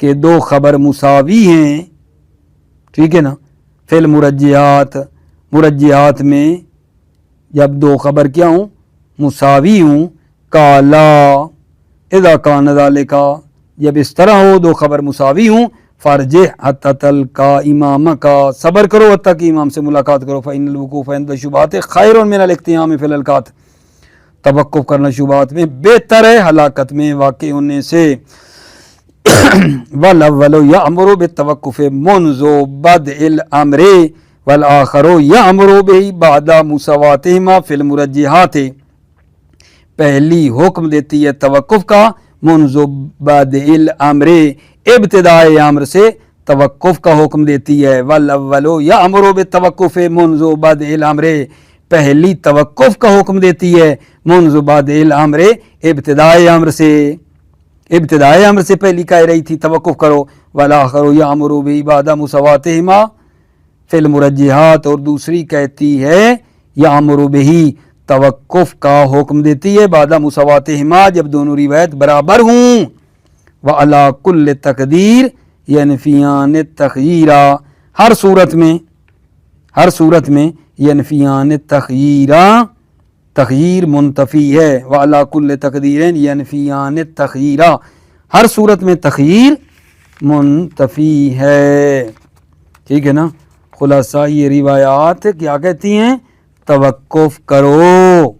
کہ دو خبر مساوی ہیں، ٹھیک ہے نا، فی المرجحات، مرجحات میں جب دو خبر کیا ہوں، مساوی ہوں، کالا اذا کان ذالک، جب اس طرح ہو دو خبر مساوی ہوں، فرجح حتی تلقا امامک، صبر کرو حتیٰ کہ امام سے ملاقات کرو، فإن الوقوف عند الشبہات خیر من الاقتیام فی الالقات، توقف کرنا شبہات میں بہتر ہے ہلاکت میں واقع ہونے سے۔ والاول یأمر بالتوقف منذ بدء الامر والآخر یأمر به بعد مساواتہما فی المرجحات، پہلی حکم دیتی ہے توقف کا منذ بدء الامر، ابتداء امر سے توقف کا حکم دیتی ہے، والاول یأمر بالتوقف منذ بدء الامر، پہلی توقف کا حکم دیتی ہے منذ بدء الامر، ابتداء امر سے، ابتداء امر سے پہلی کہہ رہی تھی توقف کرو، والآخر یأمر به بعد مساواتہما فی المرجحات، اور دوسری کہتی ہے یأمر به، توقف کا حکم دیتی ہے بعد مساواتہما، جب دونوں روایت برابر ہوں، وعلی کل تقدیر ینفیان التخییر، ہر صورت میں، ہر صورت میں ینفیان التخییر، تخییر منتفی ہے، وعلی کل تقدیر ینفیان التخییر، ہر صورت میں تخییر منتفی ہے، ٹھیک ہے نا۔ خلاصہ یہ روایات کیا کہتی ہیں؟ توقف کرو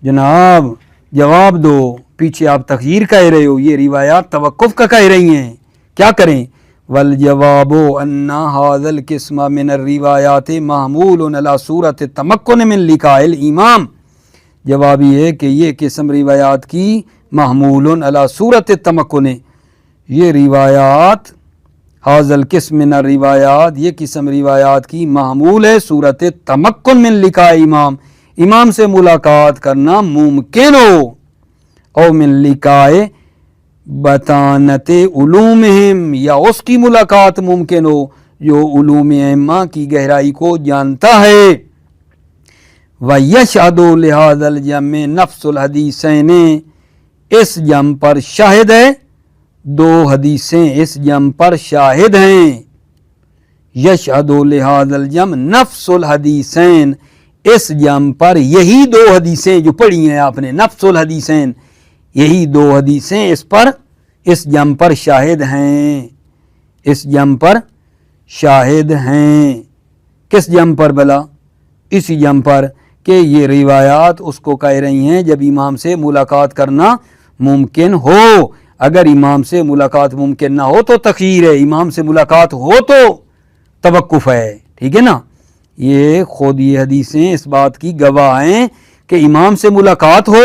جناب، جواب دو، پیچھے آپ تخییر کہہ رہے ہو، یہ روایات توقف کا کہہ رہی ہیں، کیا کریں؟ والجواب ان هذا القسم من الروایات محمول على صورت التمکن من لقاء الامام، جواب یہ ہے کہ یہ قسم روایات کی محمول علی صورت التمکن، یہ روایات حاضل قسم من الروایات، یہ قسم روایات کی محمول ہے صورت تمکن من لقاء امام، امام سے ملاقات کرنا ممکن ہو، او من لقاء بطانت علومہم، یا اس کی ملاقات ممکن ہو جو علوم ائمہ کی گہرائی کو جانتا ہے، وَيَشْهَدُ لِهَذَا الْجَمْعِ نَفْسُ الْحَدِيثَيْنِ، اس جمع پر شاہد ہے، دو حدیثیں اس جمع پر شاہد ہیں، یشہد لہذا الجمع نفس الحدیثین، اس جمع پر یہی دو حدیثیں جو پڑھی ہیں آپ نے، نفس الحدیثین، یہی دو حدیثیں اس پر، اس جمع پر شاہد ہیں، اس جمع پر شاہد ہیں، کس جمع پر بلا؟ اسی جمع پر کہ یہ روایات اس کو کہہ رہی ہیں جب امام سے ملاقات کرنا ممکن ہو، اگر امام سے ملاقات ممکن نہ ہو تو تخییر ہے، امام سے ملاقات ہو تو توقف ہے، ٹھیک ہے نا۔ یہ خود یہ حدیثیں اس بات کی گواہ ہیں کہ امام سے ملاقات ہو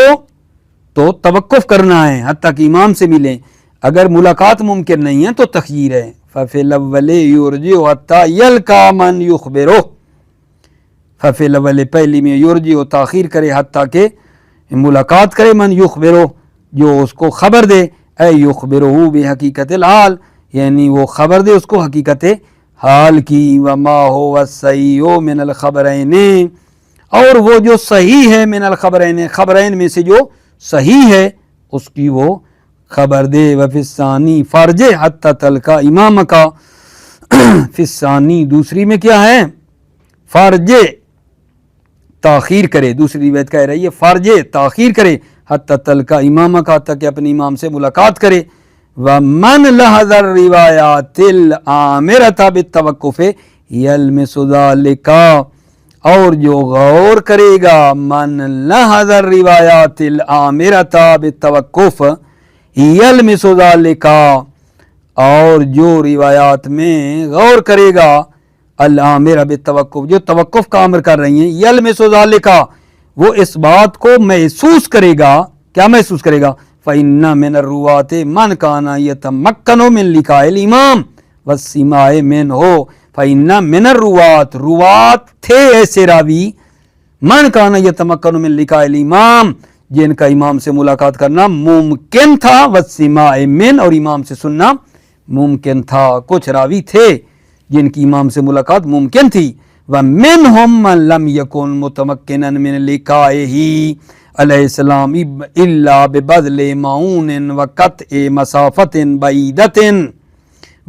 تو توقف کرنا ہے حتیٰ کہ امام سے ملیں، اگر ملاقات ممکن نہیں ہے تو تخییر ہے۔ ففی الاول یرجع حتی یلقا من یخبرہ، ففی الاول پہلی میں یرجع تاخیر کرے حتیٰ کہ ملاقات کرے من یخبرہ، جو اس کو خبر دے، اے یخبرہ بحقیقت الحال، یعنی وہ خبر دے اس کو حقیقت حال کی، وما هو الصحیح من الخبرین، اور وہ جو صحیح ہے من الخبرین، خبرین میں سے جو صحیح ہے اس کی وہ خبر دے، وفی الثانی فرجع حتی تلقا امامک، فی الثانی دوسری میں کیا ہے؟ فرجع تاخیر کرے، دوسری روایت کہہ رہی ہے فرجع تاخیر کرے حتی تلقا امامک، حتیٰ کہ اپنے امام سے ملاقات کرے، ومن لحظ الروایات الآمرۃ بالتوقف یلمس ذلک، اور جو غور کرے گا، من لحظ الروایات الآمرۃ بالتوقف یلمس ذلک، اور جو روایات میں غور کرے گا، الآمرہ بالتوقف، جو توقف کا امر کر رہی ہیں، یلمس ذلک، وہ اس بات کو محسوس کرے گا، کیا محسوس کرے گا؟ فإن من الرواة من كان يتمكن من لقاء الإمام والسماع منه، فإن من الرواة، روات تھے ایسے راوی، من كان يتمكن من لقاء الإمام، جن کا امام سے ملاقات کرنا ممکن تھا، والسماع من، اور امام سے سننا ممکن تھا، کچھ راوی تھے جن کی امام سے ملاقات ممکن تھی، وَمِنْهُمْ مَنْ لَمْ يَكُنْ مُتَمَكِّنًا مِنْ لِقَائِهِ علیہ السلام الا ببذل معون وقطع مسافت بعیدت،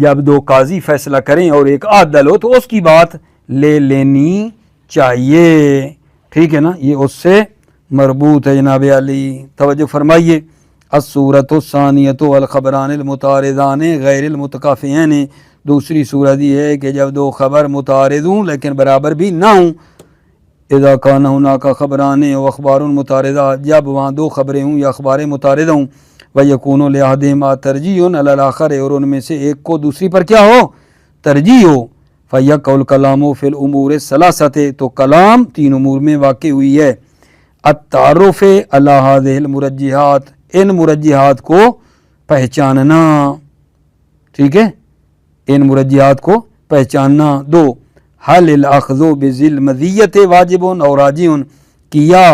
جب دو قاضی فیصلہ کریں اور ایک عادل ہو تو اس کی بات لے لینی چاہیے، ٹھیک ہے نا، یہ اس سے مربوط ہے جناب علی، توجہ فرمائیے۔ الصورۃ الثانیۃ الخبران المتعارضان غیر المتکافئین، دوسری صورت یہ ہے کہ جب دو خبر متعارض ہوں لیکن برابر بھی نہ ہوں، اذا کان ہناک خبران و اخبار متعارضہ، جب وہاں دو خبریں ہوں یا اخباریں متعارض ہوں، وَيَكُونُ لِأَحَدِهِمَا تَرْجِيحٌ عَلَى الْآخَرِ، اور ان میں سے ایک کو دوسری پر کیا ہو، ترجیح ہو، فَيَقَعُ الْكَلَامُ فِي الْأُمُورِ الثَّلَاثَةِ، تو کلام تین امور میں واقع ہوئی ہے، التعرف علی هذه المرجحات، ان مرجحات کو پہچاننا، ٹھیک ہے، ان مرجحات کو پہچاننا۔ دو، حل الاخذ بذی المزیت واجب اور راجع، کیا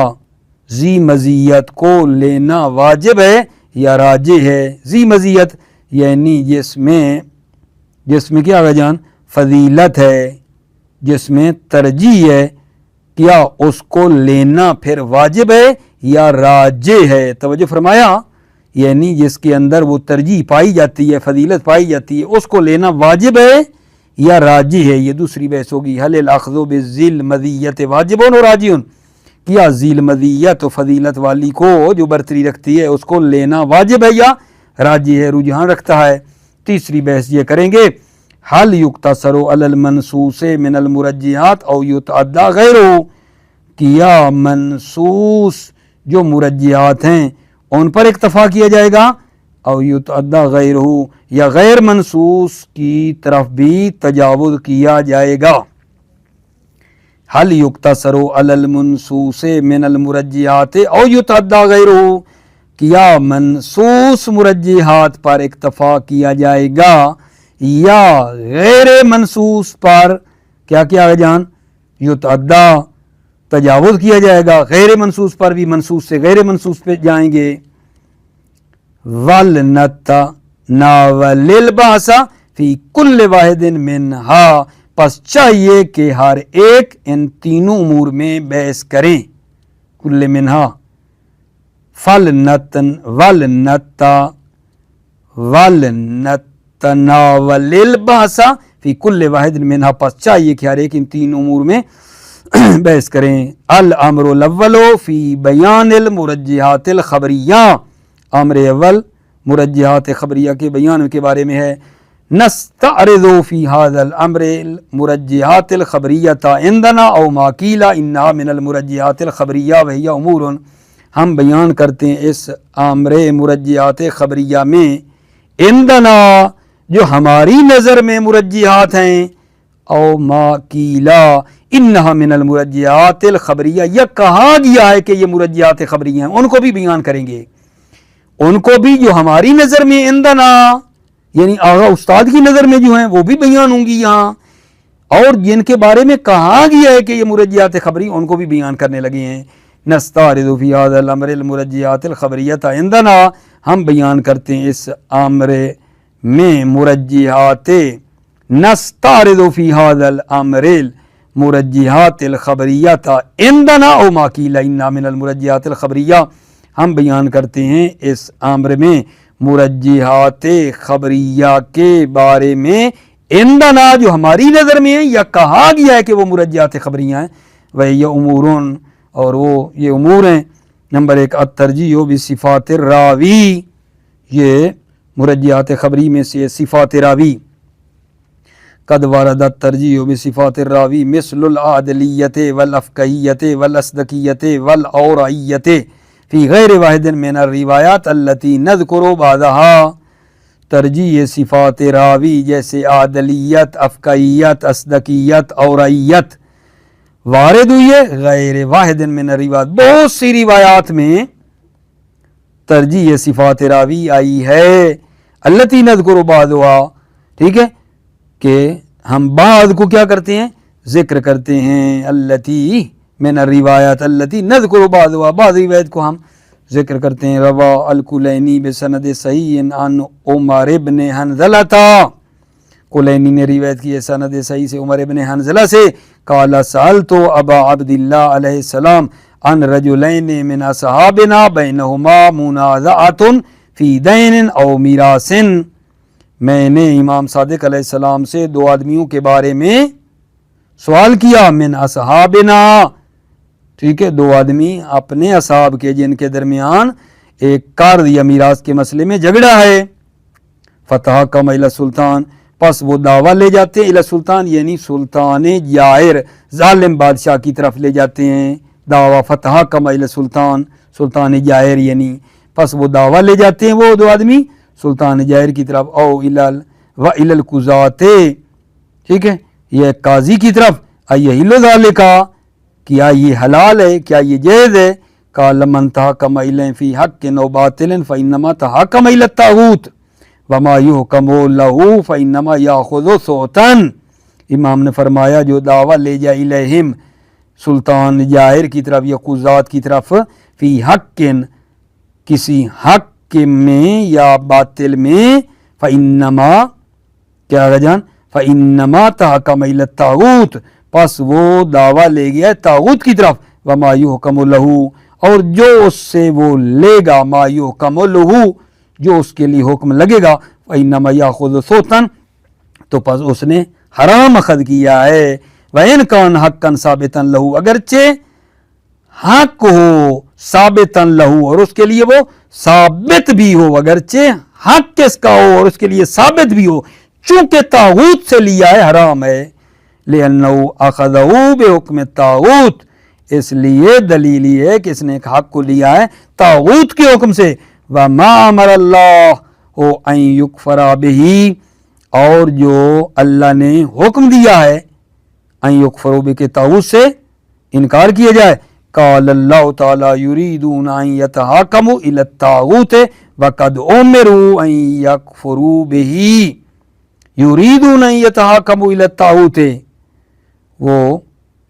ذی مزیت کو لینا واجب ہے یا راجع ہے، ذی مزیت یعنی جس میں کیا ہے جان، فضیلت ہے، جس میں ترجیح ہے، کیا اس کو لینا پھر واجب ہے یا راجع ہے، توجہ فرمایا، یعنی جس کے اندر وہ ترجیح پائی جاتی ہے، فضیلت پائی جاتی ہے، اس کو لینا واجب ہے یا راجع ہے، یہ دوسری بحث ہوگی۔ حل الاخذ بذی المزیت واجب و راجع، کیا ذی المزیت و فضیلت والی کو جو برتری رکھتی ہے اس کو لینا واجب ہے یا راجع ہے، رجحان رکھتا ہے۔ تیسری بحث یہ کریں گے، حل یقتصر علی المنصوص من المرجحات او یتعدی غیرہ، کیا منصوص جو مرجحات ہیں ان پر اکتفا کیا جائے گا، او یتعدی غیرہ، یا غیر منصوص کی طرف بھی تجاوز کیا جائے گا۔ حل یقتصر علی المنصوص من المرجحات او یتعدی غیرہ، کیا منصوص مرجحات پر اکتفا کیا جائے گا یا غیر منصوص پر کیا کیا ہے جان، یتعدی تجاوز کیا جائے گا، غیر منصوص پر بھی منصوص سے غیر منصوص پہ جائیں گے۔ وَلْنَتَنَاوَلِ الْبَحْثَ فِي كُلِّ وَاحِدٍ مِّنْهَا، پس چاہیے کہ ہر ایک ان تینوں امور میں بحث کریں، کل منہا، وَلْنَتَنَاوَلِ الْبَحْثَ فِي كُلِّ وَاحِدٍ مِّنْهَا، پس چاہیے کہ ہر ایک ان تین امور میں بحث کریں۔ الامر الاول فی بیان المرجحات الخبریہ، امر اول مرجحات خبریہ کے بیان کے بارے میں ہے۔ نستعرض فی هذا الامر المرجحات الخبریۃ عندنا او ما قیل انها من المرجحات الخبریہ وہی امور، ہم بیان کرتے ہیں اس امر مرجحات خبریہ میں، عندنا جو ہماری نظر میں مرجحات ہیں، او ما قیل انہا من المرجحات الخبریہ، یا کہا گیا ہے کہ یہ مرجحات خبریہ ہیں، ان کو بھی بیان کریں گے، ان کو بھی جو ہماری نظر میں عندنا یعنی آغا استاد کی نظر میں جو ہیں وہ بھی بیان ہوں گی یہاں، اور جن کے بارے میں کہا گیا ہے کہ یہ مرجحات خبری، ان کو بھی بیان کرنے لگے ہیں۔ نستعرض فی هذا الامر المرجحات الخبریۃ عندنا، ہم بیان کرتے ہیں اس امر میں مرجحات، نستعرض فی هذا الامر المرجحات الخبریۃ عندنا او ما قیل انہا من المرجحات الخبریہ، ہم بیان کرتے ہیں اس امر میں مرجحات خبریہ کے بارے میں، عندنا جو ہماری نظر میں ہیں یا کہا گیا ہے کہ وہ مرجحات خبریہ ہیں، وہی امورون، اور وہ یہ امور ہیں۔ نمبر ایک، الترجیح بصفات الراوی، یہ مرجحات خبری میں سے صفات راوی، قد وارد الترجیح بصفات الراوی مثل العدلیت والافقہیت والاصدقیت والاورعیت فی غیر واحد من الروایات التي نذکر بعضها، ترجیح صفات راوی جیسے عادلیت، افقہیت، اصدقیت، اورعیت وارد ہوئی ہے غیر واحد من الروایات، بہت سی روایات میں ترجیح صفات راوی آئی ہے، التي نذکر بعضها، ٹھیک ہے، کہ ہم بعض کو کیا کرتے ہیں، ذکر کرتے ہیں، التي من الروایات التي نذکر بعضها، بعض روایت کو ہم ذکر کرتے ہیں۔ روا الکلینی بسند صحیح عن عمر ابن حنظلہ، کلینی نے روایت کی ہے سند صحیح سے عمر ابن حنظلہ سے، قال سألت ابا عبداللہ علیہ السلام عن رجلین من اصحابنا بینہما منازعۃ فی دین او میراث، میں نے امام صادق علیہ السلام سے 2 آدمیوں کے بارے میں سوال کیا، من اصحابنا، ٹھیک ہے، 2 آدمی اپنے اصحاب کے جن کے درمیان ایک قرض یا میراث کے مسئلے میں جھگڑا ہے۔ فتحکم الی السلطان، پس وہ دعویٰ لے جاتے ہیں، الی السلطان یعنی سلطان جائر ظالم بادشاہ کی طرف لے جاتے ہیں دعویٰ، فتحکم الی السلطان سلطان جائر یعنی، پس وہ دعویٰ لے جاتے ہیں وہ 2 آدمی سلطان جائر کی طرف، او الی القضاۃ، ٹھیک ہے، یہ قاضی کی طرف، ایحل ذالک، کیا یہ حلال ہے، کیا یہ جائز ہے؟ قال من تحکم الیہ فی حق و باطل فانما تحکم الی الطاغوت وما یحکم لہ فانما یاخذ صوتا، امام نے فرمایا جو دعویٰ لے جائے الیہم سلطان جائر کی طرف یا قضات کی طرف، فی حق کسی حق میں یا باطل میں، فانما کیا جان، فانما تحکم الی الطاغوت، پس وہ دعویٰ لے گیا طاغوت کی طرف، وما یحکم لہ، اور جو اس سے وہ لے گا، ما یحکم لہ، جو اس کے لیے حکم لگے گا، فانما یاخذ صوتا، تو پس اس نے حرام اخذ کیا ہے، وَإِنْ كَانَ حَقًّا ثَابِتًا لَهُ، اگرچہ حق ہو ثابتاً لہو، اور اس کے لیے وہ ثابت بھی ہو، اگرچہ حق کس کا ہو اور اس کے لیے ثابت بھی ہو، چونکہ طاغوت سے لیا ہے حرام ہے، لِأَنَّهُ أَخَذَهُ بِحُكْمِ الطاغوت، اس لیے دلیل یہ ہے کہ اس نے ایک حق کو لیا ہے طاغوت کے حکم سے، وَمَا أَمَرَ اللَّهُ أَن يُكْفَرَ بِهِ، اور جو اللہ نے حکم دیا ہے ان یکفروا بہ کہ طاغوت سے انکار کیا جائے، قال اللہ تعالی یریدون ان یتحاکموا الی الطاغوت وقد امروا ان یکفروا بہ، یریدون ان یتحاکموا الی الطاغوت، وہ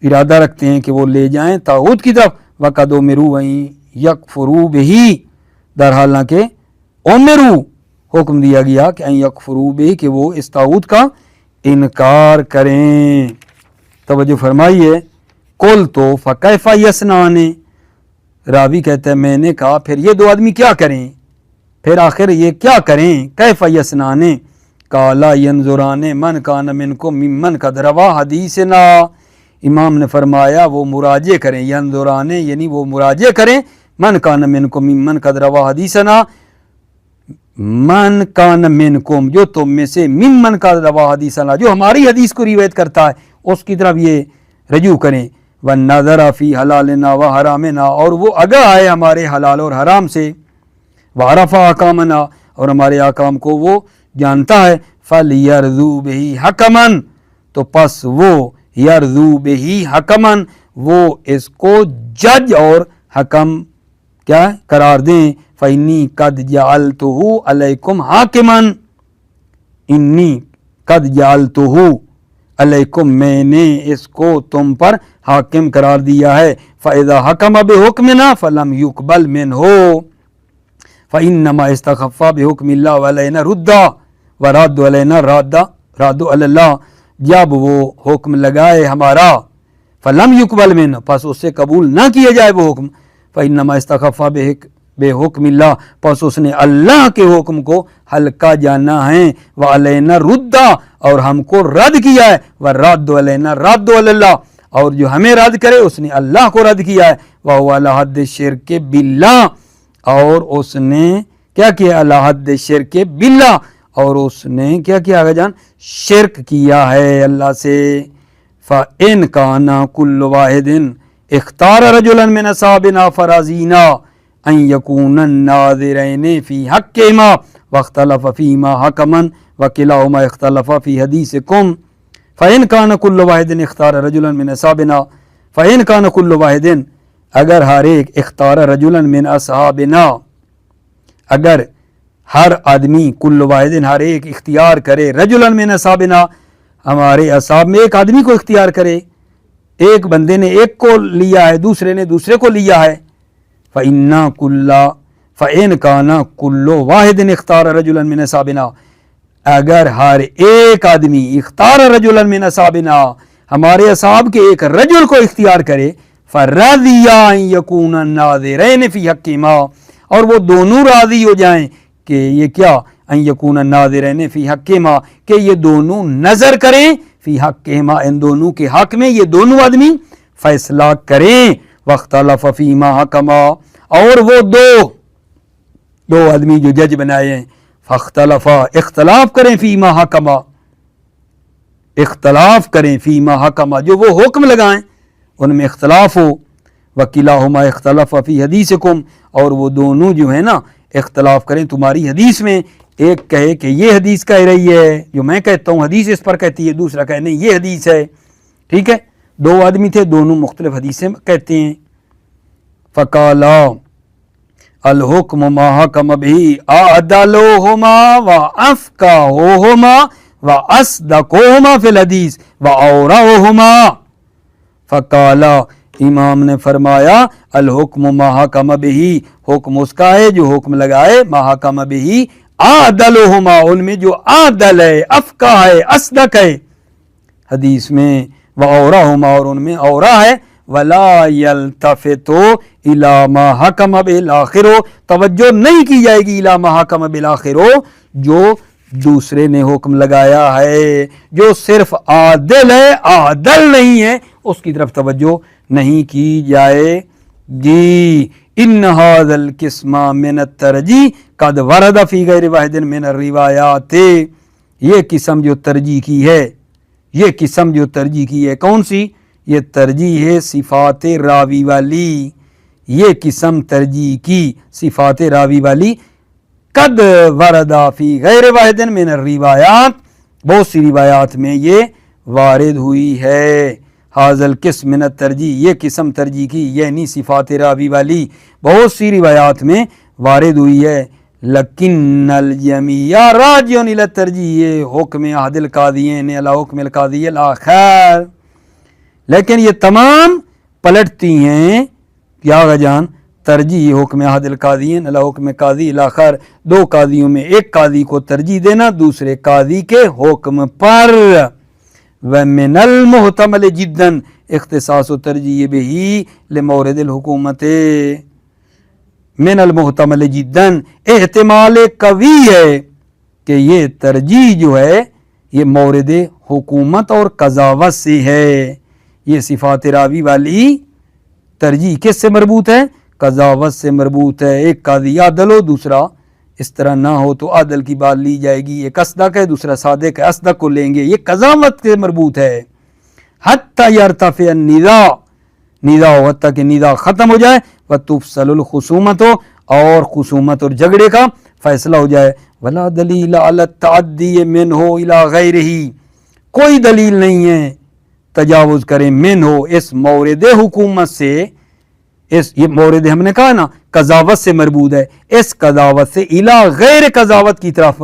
ارادہ رکھتے ہیں کہ وہ لے جائیں طاغوت کی طرف، وقد امروا ان یکفروا بہ، در حالانکہ امروا حکم دیا گیا کہ ان یکفروا بہ کہ وہ اس طاغوت کا انکار کریں۔ توجہ فرمائیے، قل تو فکیف یصنعان، راوی کہتا ہے میں نے کہا پھر یہ 2 آدمی کیا کریں، پھر آخر یہ کیا کریں، کیف یصنعان، قال ینظران من کان منکم ممن قد روا حدیثنا، امام نے فرمایا وہ مراجعہ کریں، ینظران یعنی وہ مراجعہ کریں، من کان منکم ممن قد روا حدیثنا، من کان منکم جو تم میں سے، ممن قد روا حدیثنا جو ہماری حدیث کو روایت کرتا ہے اس کی طرف یہ رجوع کریں، وَالنَّظَرَ فِي حَلَالِنَا وَحَرَامِنَا، اور وہ آگاہ ہے ہمارے حلال اور حرام سے، وَعَرَفَ أَحْكَامَنَا، اور ہمارے احکام کو وہ جانتا ہے، فَلْيَرْضُوا بِهِ حَكَمًا، تو پس وہ يَرْضُوا بِهِ حَكَمًا وہ اس کو جج اور حکم کیا قرار دیں، فَإِنِّي قَدْ جَعَلْتُهُ عَلَيْكُمْ حَاكِمًا، انی قد جعلتہ علیکم میں نے اس کو تم پر حاکم قرار دیا ہے، فَإِذَا حَكَمَ بِحُكْمِنَا فَلَمْ يُقْبَلْ مِنْهُ فَإِنَّمَا اسْتَخَفَّ بِحُكْمِ اللَّهِ وَعَلَيْنَا رُدَّ وَرَادُّ عَلَيْنَا رَادُّ عَلَى اللَّهِ، جب وہ حکم لگائے ہمارا، فَلَمْ يُقْبَلْ مِنْهُ پس اس سے قبول نہ کیا جائے وہ حکم، فَإِنَّمَا اسْتَخَفَّ بِحُكْمِ اللَّهِ پس اس نے اللہ کے حکم کو ہلکا جانا ہے، وَعَلَيْنَا رُدَّ اور ہم کو رد کیا ہے، وَرَادُّ عَلَيْنَا رَادُّ عَلَى اللَّهِ اور جو ہمیں رد کرے اس نے اللہ کو رد کیا ہے، وَهُوَ عَلَى حَدِّ الشِّرْكِ بِاللَّهِ اور اس نے کیا کیا، عَلَى حَدِّ الشِّرْكِ بِاللَّهِ اور اس نے کیا کیا آگے جان، شرک کیا ہے اللہ سے، فَإِنْ كَانَ كُلُّ وَاحِدٍ اخْتَارَ رَجُلًا مِنْ أَصْحَابِنَا فَرَضِينَا أَنْ يَكُونَ النَّاظِرَيْنِ فِي حَقِّهِمَا وَاخْتَلَفَ فِيهِمَا حَكَمًا وَكِلَاهُمَا اخْتَلَفَ فِي حَدِيثِكُمْ فَإِنْ كَانَ كُلُّ وَاحِدٍ اخْتَارَ رَجُلًا مِنْ أَصْحَابِنَا فَإِنْ كَانَ كُلُّ وَاحِدٍ اگر ہر ایک اختار رجلا من اصحابنا اگر ہر آدمی کل واحد ہر ایک اختیار کرے رجلا من اصحابنا ہمارے اصحاب میں ایک آدمی کو اختیار کرے، ایک بندے نے ایک کو لیا ہے دوسرے نے دوسرے کو لیا ہے، فَإِنْ كَانَ كُلُّ وَاحِدٍ اخْتَارَ رَجُلًا مِنْ أَصْحَابِنَا اگر ہر ایک آدمی اختار رجلا من اصحابنا ہمارے اصحاب کے ایک رجل کو اختیار کرے، فَرَضِيَ أَنْ يَكُونَ النَّاظِرَيْنِ فِي حَقِّهِمَا اور وہ دونوں راضی ہو جائیں کہ یہ کیا ان یکون الناظرین فی حقہما کہ یہ دونوں نظر کریں فی حقہما ان دونوں کے حق میں یہ دونوں آدمی فیصلہ کریں واختلف فیما حکما اور وہ دو آدمی جو جج بنائے ہیں فاختلفا اختلاف کریں فیما حکما اختلاف کریں فیما حکما جو وہ حکم لگائیں ان میں اختلاف ہو وکلاہما اختلف فی حدیثکم اور وہ دونوں جو ہیں نا اختلاف کریں تمہاری حدیث میں ایک کہے کہ یہ حدیث کہہ رہی ہے جو میں کہتا ہوں حدیث اس پر کہتی ہے دوسرا کہے نہیں یہ حدیث ہے ٹھیک ہے دو آدمی تھے دونوں مختلف حدیثیں کہتے ہیں فقالا الحکم ما حکم به اعدلهما وافقههما واصدقهما فی الحدیث واورعهما فقالا امام نے فرمایا الحکم ما حکم به حکم اس کا ہے جو حکم لگائے ما حکم به اعدلهما ان میں جو عادل ہے افقہ ہے اصدق ہے حدیث میں واورعهما اور ان میں اورا ہے ولا یلتفتو الی ما حکم بالآخر توجہ نہیں کی جائے گی الی ما حکم بالآخر جو دوسرے نے حکم لگایا ہے جو صرف عادل ہے عادل نہیں ہے اس کی طرف توجہ نہیں کی جائے گی ان ھذا القسم من الترجیح قد ورد فی غیر واحد من الروایات یہ قسم جو ترجیح کی ہے یہ قسم جو ترجیح کی ہے کون سی یہ ترجیح ہے صفات راوی والی یہ قسم ترجیح کی صفات راوی والی قد ورد فی غیر واحد من الروایات بہت سی روایات میں یہ وارد ہوئی ہے حاضل قسم من الترجیح یہ قسم ترجیح کی یعنی صفات راوی والی بہت سی روایات میں وارد ہوئی ہے لیکن الجمیع راجع الی الترجیح حکم احد القاضیین علی حکم القاضی الاخر لیکن یہ تمام پلٹتی ہیں کیا جان ترجیح حکم احد القاضیین علی حکم قاضی الاخر دو قاضیوں میں ایک قاضی کو ترجیح دینا دوسرے قاضی کے حکم پر ومن المحتمل جدا اختصاص و ترجیح بہی لمورد الحکومت من المحتمل جدا احتمال قوی ہے کہ یہ ترجیح جو ہے یہ مورد حکومت اور قضاوت سے ہے یہ صفات راوی والی ترجیح کس سے مربوط ہے قضاوت سے مربوط ہے ایک قاضی عادل ہو دوسرا اس طرح نہ ہو تو عادل کی بات لی جائے گی ایک اصدق ہے دوسرا صادق ہے اصدق کو لیں گے یہ قضاوت سے مربوط ہے حتی یرتفع النزاع نزاع ہو حتی کہ نزاع ختم ہو جائے وتفصل الخصومت ہو اور خصومت اور جھگڑے کا فیصلہ ہو جائے ولا دلیل علی التعدی منہ الی غیرہ کوئی دلیل نہیں ہے تجاوز کریں منہ اس مورد حکومت سے یہ مورد ہم نے کہا نا قضاوت سے مربوط ہے اس قضاوت سے الی غیر قضاوت کی طرف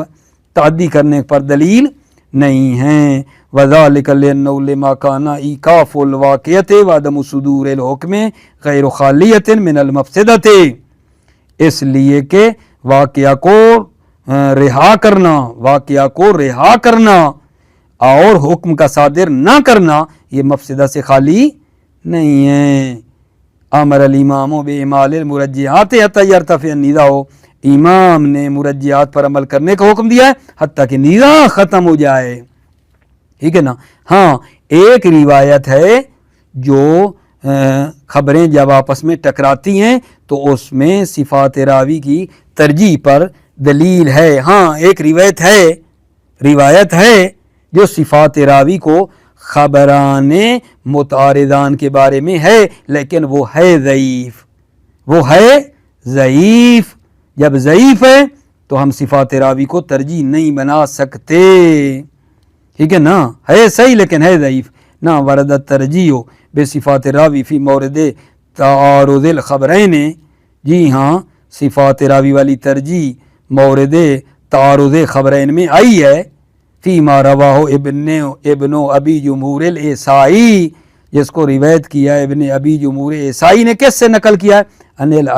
تعدی کرنے پر دلیل نہیں ہے وذالک لانہ لما کان ایقاف الواقعۃ وعدم صدور الحکم غیر خالیۃ من المفسدۃ اس لیے کہ واقعہ کو رہا کرنا اور حکم کا صادر نہ کرنا یہ مفسدہ سے خالی نہیں ہے امر الامام باعمال المرجحات حتی یرتفع النزاع امام نے مرجحات پر عمل کرنے کا حکم دیا ہے حتیٰ کہ نزاع ختم ہو جائے ٹھیک ہے نا ہاں ایک روایت ہے جو خبریں جب آپس میں ٹکراتی ہیں تو اس میں صفات راوی کی ترجیح پر دلیل ہے ہاں ایک روایت ہے جو صفات راوی کو خبران متعارضان کے بارے میں ہے لیکن وہ ہے ضعیف جب ضعیف ہے تو ہم صفات راوی کو ترجیح نہیں بنا سکتے ٹھیک ہے نا ہے صحیح لیکن ہے ضعیف نہ ورد ترجیح بے صفات راوی فی مورد تعارض الخبرین جی ہاں صفات راوی والی ترجیح مورد تعارض خبرین میں آئی ہے فیما رواہ ابن ابی جمہور العیسائی جس کو روایت کیا ہے ابن ابی جمہور عیسائی نے کس سے نقل کیا ہے ان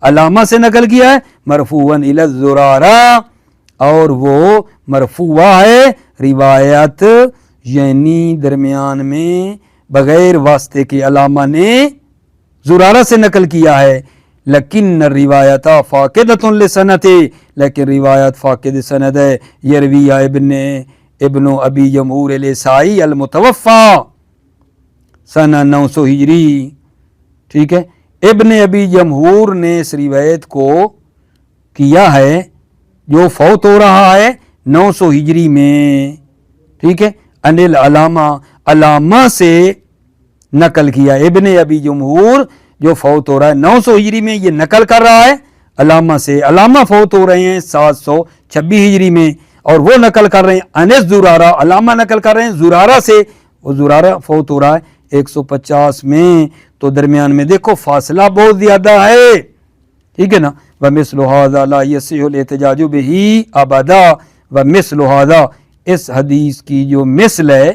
علامہ سے نقل کیا ہے مرفوعا الی الزرارہ اور وہ مرفوع ہے روایت یعنی درمیان میں بغیر واسطے کے علامہ نے زرارہ سے نقل کیا ہے لکن الروایت فاقدۃ لسند، لیکن روایت فاقد سند ہے. یروی ابن ابی جمہور الاسائی المتوفی سنہ 900 ہجری. ٹھیک ہے، ابن ابی جمہور نے اس روایت کو کیا ہے جو فوت ہو رہا ہے 900 ہجری میں. ٹھیک ہے، ان العلامہ، علامہ سے نقل کیا. ابن ابی جمہور جو فوت ہو رہا ہے 900 ہجری میں، یہ نقل کر رہا ہے علامہ سے. علامہ فوت ہو رہے ہیں 726 ہجری میں، اور وہ نقل کر رہے ہیں انس زرارہ، علامہ نقل کر رہے ہیں زرارہ سے، وہ زرارہ فوت ہو رہا ہے 150 میں. تو درمیان میں دیکھو فاصلہ بہت زیادہ ہے. ٹھیک ہے نا. وَمِثْلُ هَذَا لَا يَصِحُ الْاحْتِجَاجُ بِهِ أَبَدًا، وَمِثْلُ هَذَا، اس حدیث کی جو مثل ہے،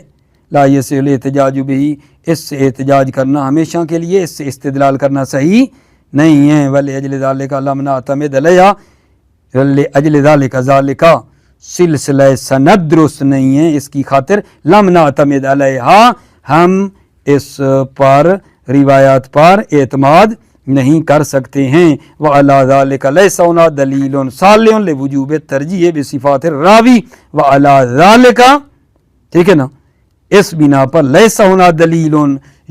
لا يَصِحُ الْاحْتِجَاجُ بِهِ، اس سے احتجاج کرنا ہمیشہ کے لیے، اس سے استدلال کرنا صحیح نہیں ہے. وَلِأَجْلِ ذَلِكَ لَمْ نَعْتَمِدْ عَلَيْهَا، لِأَجْلِ ذَلِكَ سلسلہ سند درست نہیں ہے، اس کی خاطر لم نعتمد علیہا، ہم اس پر روایات پر اعتماد نہیں کر سکتے ہیں. وعلی ذلک لیس ہنا دلیل صالح لوجوب الترجیح بصفات الراوی، وعلی ذلک، ٹھیک ہے نا، اس بنا پر لیس ہنا دلیل،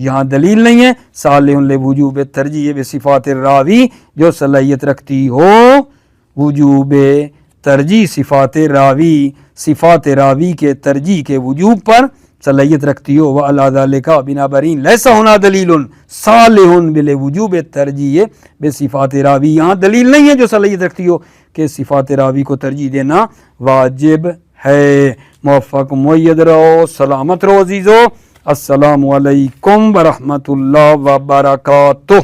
یہاں دلیل نہیں ہے صالح لوجوب الترجیح بصفات الراوی، جو صلاحیت رکھتی ہو وجوب ترجیح صفات راوی، صفات راوی کے ترجیح کے وجوب پر صلاحیت رکھتی ہو. وعلی ذالک، بنا برین لیس ہونا دلیل صالح بالوجوب ترجیح بصفات راوی، یہاں دلیل نہیں ہے جو صلاحیت رکھتی ہو کہ صفات راوی کو ترجیح دینا واجب ہے. موفق مؤید رہو، سلامت رہو عزیزو. السلام علیکم ورحمۃ اللہ وبرکاتہ.